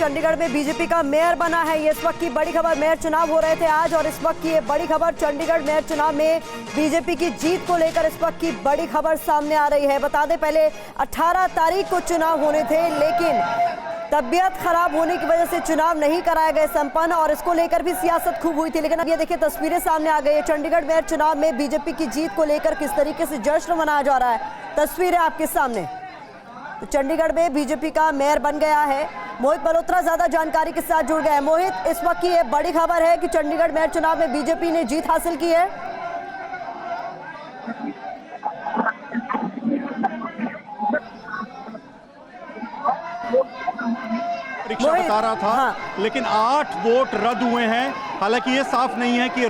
चंडीगढ़ में बीजेपी का मेयर बना है। ये इस वक्त की बड़ी खबर, मेयर चुनाव हो रहे थे आज और इस वक्त की ये बड़ी खबर, चंडीगढ़ मेयर चुनाव में बीजेपी की जीत को लेकर इस वक्त की बड़ी खबर सामने आ रही है। बता दें पहले 18 तारीख को चुनाव होने थे, लेकिन तबीयत खराब होने की वजह से चुनाव नहीं कराए गए संपन्न और इसको लेकर भी सियासत खूब हुई थी। लेकिन अब ये देखिए तस्वीरें सामने आ गई है। चंडीगढ़ मेयर चुनाव में बीजेपी की जीत को लेकर किस तरीके से जश्न मनाया जा रहा है, तस्वीरें आपके सामने। तो चंडीगढ़ में बीजेपी का मेयर बन गया है। मोहित मल्होत्रा ज्यादा जानकारी के साथ जुड़ गए हैं। मोहित, इस वक्त की ये बड़ी खबर है कि चंडीगढ़ मेयर चुनाव में बीजेपी ने जीत हासिल की है। परीक्षा बता रहा था। हाँ। लेकिन 8 वोट रद्द हुए हैं। हालांकि ये साफ नहीं है कि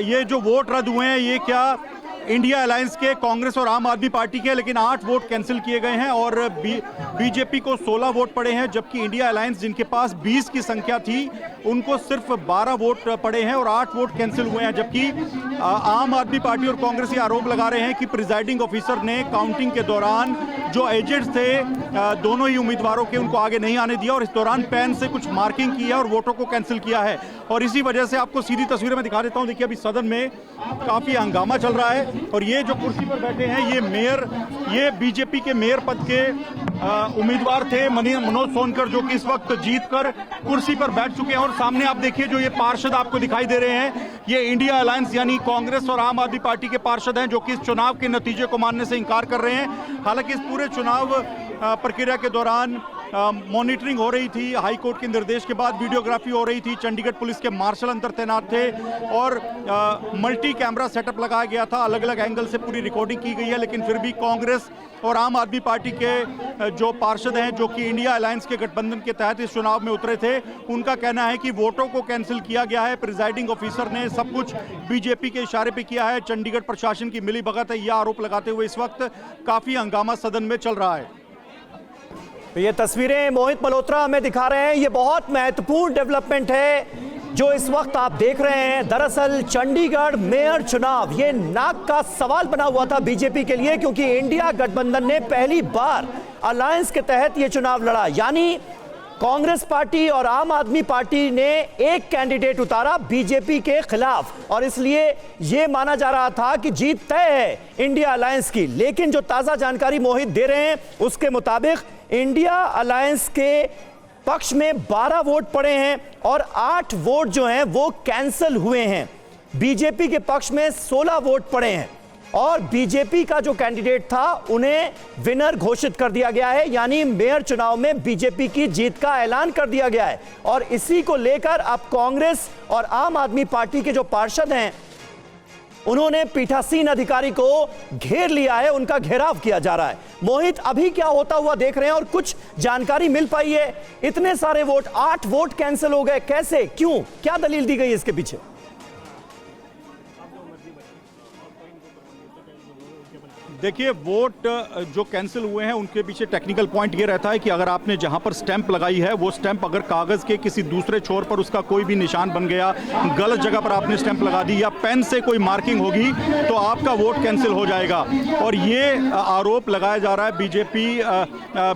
ये जो वोट रद्द हुए हैं ये क्या इंडिया अलायंस के, कांग्रेस और आम आदमी पार्टी के, लेकिन 8 वोट कैंसिल किए गए हैं और बीजेपी को 16 वोट पड़े हैं, जबकि इंडिया अलायंस जिनके पास 20 की संख्या थी उनको सिर्फ 12 वोट पड़े हैं और 8 वोट कैंसिल हुए हैं। जबकि आम आदमी पार्टी और कांग्रेस ये आरोप लगा रहे हैं कि प्रिजाइडिंग ऑफिसर ने काउंटिंग के दौरान जो एजेंट्स थे दोनों ही उम्मीदवारों के, उनको आगे नहीं आने दिया और इस दौरान पेन से कुछ मार्किंग की है और वोटों को कैंसिल किया है। और इसी वजह से आपको सीधी तस्वीरें में दिखा देता हूं। देखिए अभी सदन में काफी हंगामा चल रहा है और ये जो कुर्सी पर बैठे हैं ये बीजेपी के मेयर पद के उम्मीदवार थे मनोज सोनकर, जो कि इस वक्त जीतकर कुर्सी पर बैठ चुके हैं। और सामने आप देखिए जो ये पार्षद आपको दिखाई दे रहे हैं, ये इंडिया अलायंस यानी कांग्रेस और आम आदमी पार्टी के पार्षद हैं, जो कि इस चुनाव के नतीजे को मानने से इंकार कर रहे हैं। हालांकि इस पूरे चुनाव प्रक्रिया के दौरान मॉनिटरिंग हो रही थी, हाई कोर्ट के निर्देश के बाद वीडियोग्राफी हो रही थी, चंडीगढ़ पुलिस के मार्शल अंदर तैनात थे और मल्टी कैमरा सेटअप लगाया गया था, अलग अलग एंगल से पूरी रिकॉर्डिंग की गई है। लेकिन फिर भी कांग्रेस और आम आदमी पार्टी के जो पार्षद हैं, जो कि इंडिया अलायंस के गठबंधन के तहत इस चुनाव में उतरे थे, उनका कहना है कि वोटों को कैंसिल किया गया है। प्रिजाइडिंग ऑफिसर ने सब कुछ बीजेपी के इशारे पे किया है, चंडीगढ़ प्रशासन की मिलीभगत है, यह आरोप लगाते हुए इस वक्त काफी हंगामा सदन में चल रहा है। तो ये तस्वीरें मोहित मल्होत्रा हमें दिखा रहे हैं, ये बहुत महत्वपूर्ण डेवलपमेंट है जो इस वक्त आप देख रहे हैं। दरअसल चंडीगढ़ मेयर चुनाव ये नाक का सवाल बना हुआ था बीजेपी के लिए, क्योंकि इंडिया गठबंधन ने पहली बार अलायंस के तहत ये चुनाव लड़ा, यानी कांग्रेस पार्टी और आम आदमी पार्टी ने एक कैंडिडेट उतारा बीजेपी के खिलाफ और इसलिए यह माना जा रहा था कि जीत तय है इंडिया अलायंस की। लेकिन जो ताजा जानकारी मोहित दे रहे हैं उसके मुताबिक इंडिया अलायंस के पक्ष में 12 वोट पड़े हैं और 8 वोट जो हैं वो कैंसिल हुए हैं। बीजेपी के पक्ष में 16 वोट पड़े हैं और बीजेपी का जो कैंडिडेट था उन्हें विनर घोषित कर दिया गया है, यानी मेयर चुनाव में बीजेपी की जीत का ऐलान कर दिया गया है। और इसी को लेकर अब कांग्रेस और आम आदमी पार्टी के जो पार्षद हैं उन्होंने पीठासीन अधिकारी को घेर लिया है, उनका घेराव किया जा रहा है। मोहित, अभी क्या होता हुआ देख रहे हैं और कुछ जानकारी मिल पाई है? इतने सारे वोट, 8 वोट कैंसिल हो गए, कैसे, क्यों, क्या दलील दी गई इसके पीछे? देखिए वोट जो कैंसिल हुए हैं उनके पीछे टेक्निकल पॉइंट ये रहता है कि अगर आपने जहां पर स्टैंप लगाई है वो स्टैंप अगर कागज के किसी दूसरे छोर पर उसका कोई भी निशान बन गया, गलत जगह पर आपने स्टैंप लगा दी या पेन से कोई मार्किंग होगी तो आपका वोट कैंसिल हो जाएगा। और ये आरोप लगाया जा रहा है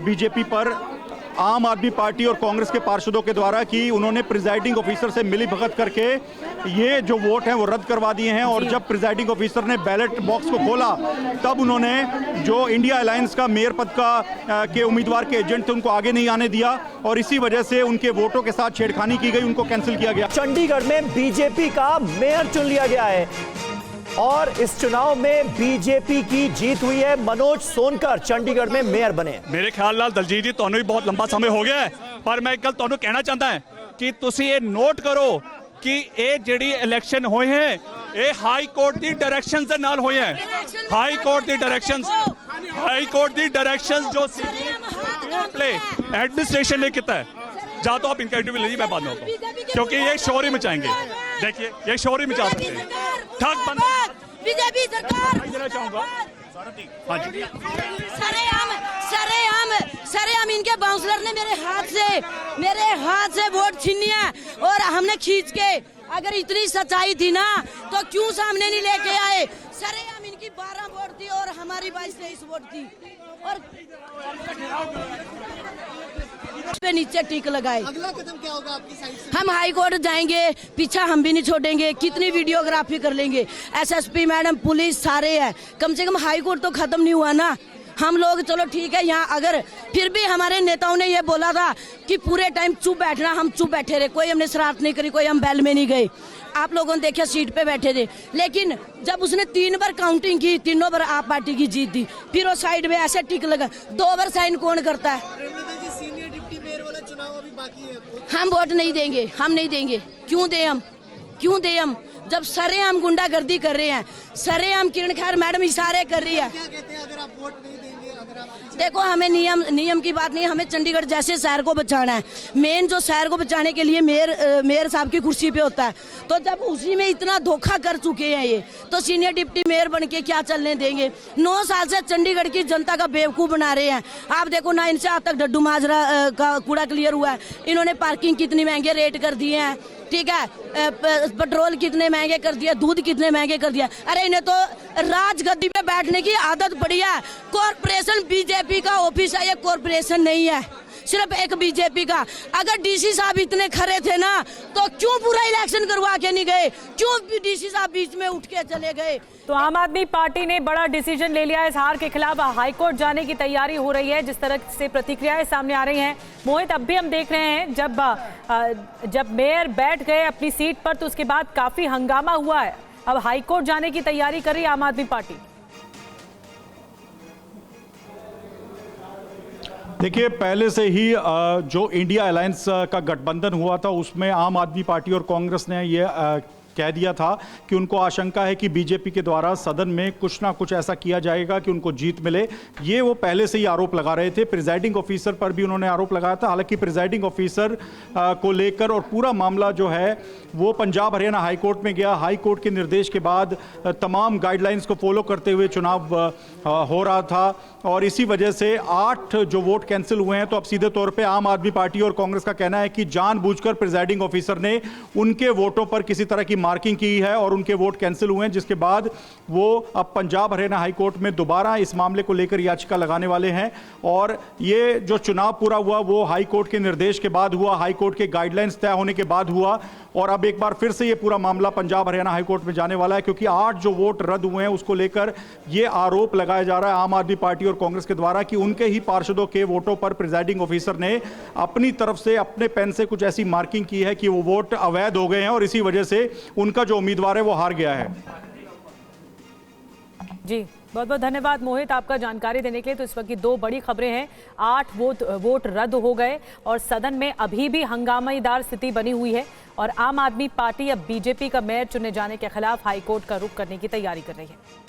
बीजेपी पर आम आदमी पार्टी और कांग्रेस के पार्षदों के द्वारा कि उन्होंने प्रिजाइडिंग ऑफिसर से मिलीभगत करके ये जो वोट हैं वो रद्द करवा दिए हैं। और जब प्रिजाइडिंग ऑफिसर ने बैलेट बॉक्स को खोला तब उन्होंने जो इंडिया अलायंस का मेयर पद के उम्मीदवार के एजेंट थे उनको आगे नहीं आने दिया और इसी वजह से उनके वोटों के साथ छेड़खानी की गई, उनको कैंसिल किया गया। चंडीगढ़ में बीजेपी का मेयर चुन लिया गया है और इस चुनाव में बीजेपी की जीत हुई है। मनोज सोनकर चंडीगढ़ में मेयर बने। मेरे ख्याल नाल दलजीत जी ਤੁਹਾਨੂੰ भी बहुत लंबा समय हो गया है, पर मैं एक गल ਤੁਹਾਨੂੰ कहना चाहता है कि तुसी ये नोट करो कि ये ਜਿਹੜੀ इलेक्शन होए हैं ये हाई कोर्ट दी डायरेक्शंस दे नाल होए हैं। हाई कोर्ट दी डायरेक्शंस जो प्ले एडमिनिस्ट्रेशन ने किया है, या तो आप इनका इंटरव्यू लीजिए, मैं बाद में होता हूं, क्योंकि ये शोर ही मचाएंगे। देखिए ये शोर ही मचा सकते हैं। ठग बंद बीजेपी सरकार देना चाहूंगा। हाँ जी, सरेआम इनके बाउंसलर ने मेरे हाथ से वोट छीन लिया और हमने खींच के, अगर इतनी सच्चाई थी ना तो क्यों सामने नहीं लेके आए? सरेआम इनकी 12 वोट थी और हमारी 22-23 वोट थी और पे नीचे टिक लगाए। अगला कदम क्या होगा आपकी साइड से? हम हाई कोर्ट जाएंगे, पीछा हम भी नहीं छोड़ेंगे, कितनी वीडियोग्राफी कर लेंगे। एसएसपी मैडम, पुलिस सारे हैं, कम से कम हाई कोर्ट तो खत्म नहीं हुआ ना। हम लोग चलो ठीक है यहाँ, अगर फिर भी हमारे नेताओं ने ये बोला था कि पूरे टाइम चुप बैठना, हम चुप बैठे रहे, कोई हमने शरारत नहीं करी, कोई हम बैल में नहीं गए। आप लोगों ने देखा सीट पे बैठे थे, लेकिन जब उसने 3 बार काउंटिंग की, तीनों बार आप पार्टी की जीत दी, फिर वो साइड में ऐसे टिक लगा। 2 बार साइन कौन करता है? प्रेमलता जी, सीनियर डिप्टी मेयर वाला चुनाव अभी बाकी है। हम वोट नहीं देंगे, हम नहीं देंगे। क्यों दे हम, क्यों दे हम, जब सरेआम गुंडागर्दी कर रहे हैं, सरेआम किरण खैर मैडम इशारे कर रही है। क्या कहते हैं अगर आप वोट नहीं देंगे, अगर आप देखो, हमें नियम की बात नहीं, हमें चंडीगढ़ जैसे शहर को बचाना है। मेन जो शहर को बचाने के लिए मेयर साहब की कुर्सी पे होता है, तो जब उसी में इतना धोखा कर चुके हैं ये, तो सीनियर डिप्टी मेयर बन के क्या चलने देंगे? 9 साल से चंडीगढ़ की जनता का बेवकूफ बना रहे हैं। आप देखो ना, इनसे आज तक डड्डू माजरा का कूड़ा क्लियर हुआ है। इन्होंने पार्किंग कितनी महंगे रेट कर दिए हैं, ठीक है, पेट्रोल कितने महंगे कर दिया, दूध कितने महंगे कर दिया। अरे इन्हें तो राजगद्दी पे बैठने की आदत पड़ी है। कॉर्पोरेशन बीजेपी का ऑफिस है, ये कॉर्पोरेशन नहीं है, सिर्फ एक बीजेपी का। अगर डीसी साहब इतने खरे थे ना, तो क्यों पूरा इलेक्शन करवा के नहीं गए? क्यों डीसी साहब बीच में उठ के चले गए? तो आम आदमी पार्टी ने बड़ा डिसीजन ले लिया है, इस हार के खिलाफ हाईकोर्ट जाने की तैयारी हो रही है। जिस तरह से प्रतिक्रियाएं सामने आ रही हैं, मोहित, अब भी हम देख रहे हैं जब मेयर बैठ गए अपनी सीट पर, तो उसके बाद काफी हंगामा हुआ है। अब हाईकोर्ट जाने की तैयारी कर रही है आम आदमी पार्टी। देखिए, पहले से ही जो इंडिया अलायंस का गठबंधन हुआ था, उसमें आम आदमी पार्टी और कांग्रेस ने ये कह दिया था कि उनको आशंका है कि बीजेपी के द्वारा सदन में कुछ ना कुछ ऐसा किया जाएगा कि उनको जीत मिले। ये वो पहले से ही आरोप लगा रहे थे। प्रिजाइडिंग ऑफिसर पर भी उन्होंने आरोप लगाया था। हालांकि प्रिजाइडिंग ऑफिसर को लेकर और पूरा मामला जो है वो पंजाब हरियाणा हाई कोर्ट में गया। हाई कोर्ट के निर्देश के बाद तमाम गाइडलाइंस को फॉलो करते हुए चुनाव हो रहा था, और इसी वजह से 8 जो वोट कैंसिल हुए हैं। तो अब सीधे तौर पे आम आदमी पार्टी और कांग्रेस का कहना है कि जानबूझकर प्रिजाइडिंग ऑफिसर ने उनके वोटों पर किसी तरह की मार्किंग की है और उनके वोट कैंसिल हुए हैं, जिसके बाद वो अब पंजाब हरियाणा हाई कोर्ट में दोबारा इस मामले को लेकर याचिका लगाने वाले हैं। और ये जो चुनाव पूरा हुआ वो हाई कोर्ट के निर्देश के बाद हुआ, हाई कोर्ट के गाइडलाइंस तय होने के बाद हुआ, और अब एक बार फिर से ये पूरा मामला पंजाब हरियाणा हाई कोर्ट में जाने वाला है, क्योंकि 8 जो वोट रद्द हुए हैं उसको लेकर ये आरोप लगाया जा रहा है आम आदमी पार्टी और कांग्रेस के द्वारा कि उनके ही पार्षदों के वोटों पर प्रिजाइडिंग ऑफिसर ने अपनी तरफ से अपने पेन से कुछ ऐसी मार्किंग की है कि वो वोट अवैध हो गए हैं, और इसी वजह से उनका जो उम्मीदवार है वो हार गया है। जी, बहुत बहुत धन्यवाद मोहित आपका जानकारी देने के लिए। तो इस वक्त की 2 बड़ी खबरें हैं। 8 वोट रद्द हो गए और सदन में अभी भी हंगामेदार स्थिति बनी हुई है, और आम आदमी पार्टी अब बीजेपी का मेयर चुने जाने के खिलाफ हाईकोर्ट का रुख करने की तैयारी कर रही है।